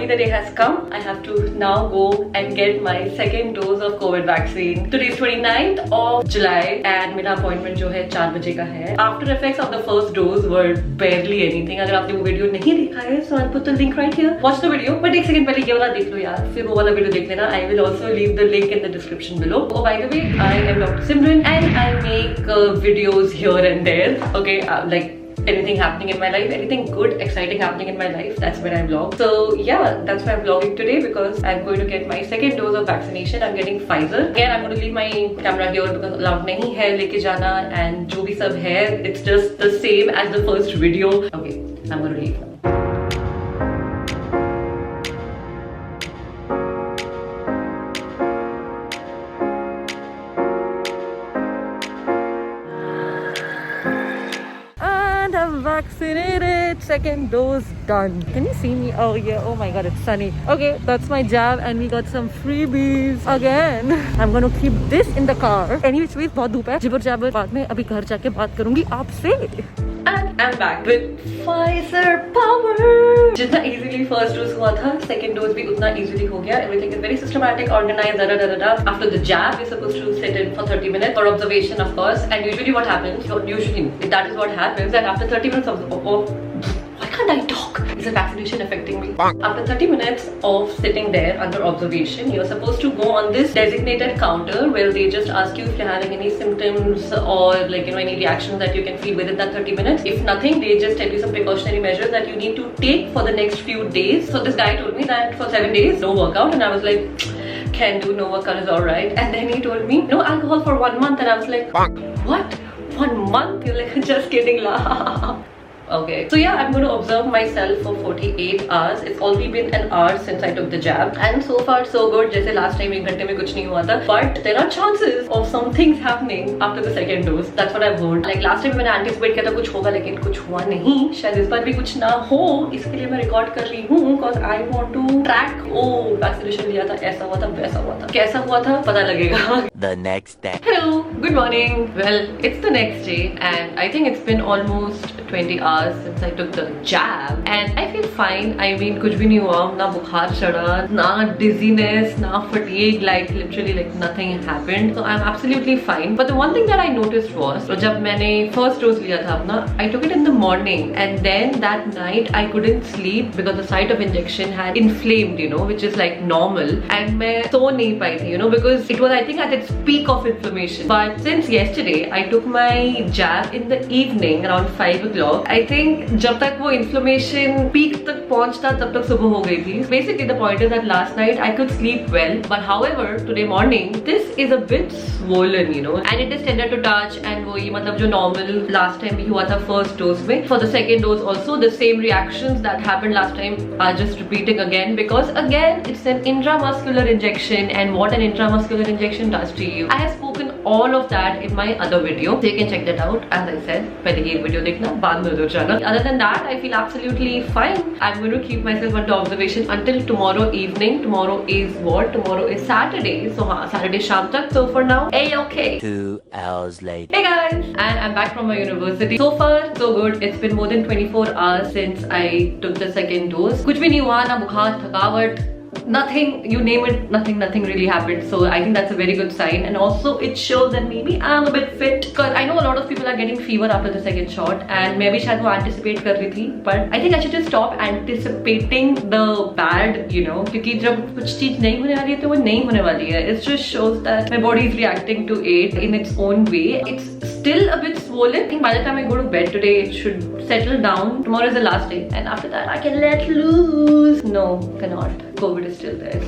the day has come. I have to now go and get my second dose of COVID vaccine. Today is 29th of July and मेरा appointment जो है 4 बजे का है. After effects of the first dose were barely anything. अगर आपने वो video नहीं देखा है, so I'll put the link right here. Watch the video. But एक सेकंड पहले ये वाला देख लो यार. फिर वो वाला वीडियो देख लेना. I will also leave the link in the description below. Oh, by the way, I am Dr. Simran and I make videos here and there. Okay, like anything happening in my life, anything good, exciting happening in my life, that's when I vlog. So yeah, that's why I'm vlogging today because I'm going to get my second dose of vaccination. I'm getting Pfizer. Again, I'm going to leave my camera here because allowed nahi hai leke jana and jo bhi sab hai, it's just the same as the first video. Okay, I'm going to leave. I'm vaccinated, second dose done. Can you see me? Oh yeah, oh my god, it's sunny. Okay, that's my jab and we got some freebies again. I'm gonna keep this in the car. Any which way, बहुत धूप है. जिबर जाबर बाद में अभी घर जाके बात करूंगी आपसे. And I'm back with Pfizer power. जितना easily first dose हुआ था, second dose भी उतना easily हो गया. Everything is very systematic, organized, da da da da. After the jab, you're supposed to sit in for 30 minutes for observation, of course. And usually what happens, that is what happens, that after 30 minutes of why can't I talk? Is the vaccination affecting me? After 30 minutes of sitting there under observation, you're supposed to go on this designated counter where they just ask you if you're having any symptoms or like any reactions that you can feel within that 30 minutes. If nothing, they just tell you some precautionary measures that you need to take for the next few days. So this guy told me that for 7 days, no workout, and I was like, can do, no workout is alright. And then he told me, no alcohol for 1 month, and I was like, what? 1 month? You're like, just kidding lah. Okay, so yeah, I'm going to observe myself for 48 hours. It's already been an hour since I took the jab and so far so good. जैसे last time 1 घंटे में कुछ नहीं हुआ था, but there are chances of some things happening after the second dose. That's what I've heard. Like last time मैंने anticipate किया था कुछ होगा लेकिन कुछ हुआ नहीं. शायद इस बार भी कुछ ना हो, इसके लिए मैं रिकॉर्ड कर रही हूँ because I want to track. Oh, vaccination लिया था, ऐसा हुआ था, वैसा हुआ था, कैसा हुआ था, पता लगेगा. The next day. Hello, good morning. Well, it's the next day and I think it's been almost 20 hours since I took the jab and I feel fine. I mean कुछ भी नहीं हुआ, ना बुखार चढ़ा, ना dizziness, ना fatigue, like literally like nothing happened. So I'm absolutely fine. But the one thing that I noticed was जब मैंने first dose लिया था अपना, I took it in the morning and then that night I couldn't sleep because the site of injection had inflamed, which is like normal, and मैं सो नहीं पाई थी, because it was I think at its peak of inflammation. But since yesterday I took my jab in the evening around 5 o'clock. I think जब तक वो inflammation peak तक पहुंचता तब तक सुबह हो गई थी. Basically the point is that last night I could sleep well, but however today morning this is a bit swollen, and it is tender to touch and वही मतलब जो normal last time भी हुआ था first dose में. For the second dose also the same reactions that happened last time are just repeating again because again it's an intramuscular injection and what an intramuscular injection does to you. I have spoken all of that in my other video, so you can check that out. As I said, पहले ये video देखना, बाद में उधर जाना. Other than that, I feel absolutely fine. I'm going to keep myself under observation until tomorrow evening. Tomorrow is what? Tomorrow is Saturday. So Saturday शाम तक. So for now, okay. 2 hours later. Hey guys, and I'm back from my university. So far, so good. It's been more than 24 hours since I took the second dose. कुछ भी नहीं हुआ, ना बुखार, थकावट. Nothing, you name it, nothing really happened. So I think that's a very good sign, and also it shows that maybe I'm a bit fit because I know a lot of people are getting fever after the second shot and मैं भी शायद वो anticipate कर रही थी, but I think I should just stop anticipating the bad, क्योंकि जब कुछ चीज नहीं होने वाली है तो वो नहीं होने वाली है. It just shows that my body is reacting to it in its own way. It's still a bit swollen. I think by the time I go to bed today it should settle down. Tomorrow is the last day and after that I can let loose. No, cannot. COVID is still there.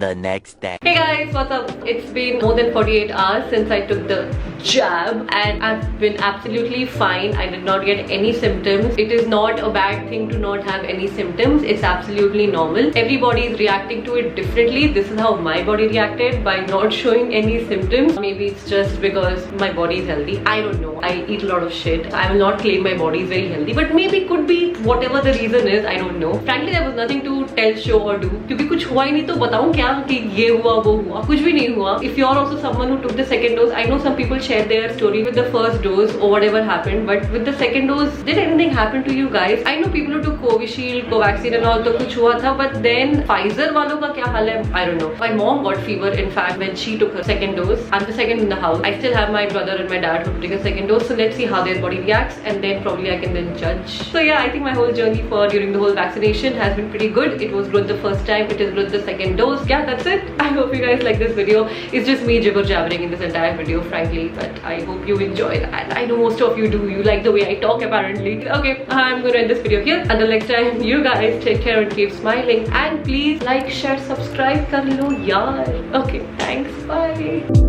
The next day. Hey guys, what's up? It's been more than 48 hours since I took the jab and I've been absolutely fine. I did not get any symptoms. It is not a bad thing to not have any symptoms. It's absolutely normal. Everybody is reacting to it differently. This is how my body reacted by not showing any symptoms. Maybe it's just because my body is healthy. I don't know. I eat a lot of shit. I will not claim my body is very healthy, but maybe it could be whatever the reason is. I don't know. Frankly, there was nothing to tell, show or do. भी कुछ हुआ ही नहीं तो बताऊं क्या कि ये हुआ वो हुआ, कुछ भी नहीं हुआ. If you are also someone who took the second dose, I know some people share their story with the first dose or whatever happened, but with the second dose, did anything happen to you guys? I know people who took Covishield, Covaxin and all तो कुछ हुआ था, but then Pfizer वालों का क्या हाल है? I don't know. My mom got fever in fact when she took her second dose. I'm the second in the house. I still have my brother and my dad who took a second dose, so let's see how their body reacts and then probably I can then judge. So yeah, I think my whole journey for during the whole vaccination has been pretty good. It was good the first time, it is good the second dose. Yeah, that's it. I hope you guys like this video. It's just me jibber jabbering in this entire video, frankly, but I hope you enjoy that. I know most of you do. You like the way I talk apparently. Okay, I'm gonna end this video here. Until next time, you guys take care and keep smiling. And please like, share, subscribe kar lo yaar. Okay, thanks. Bye.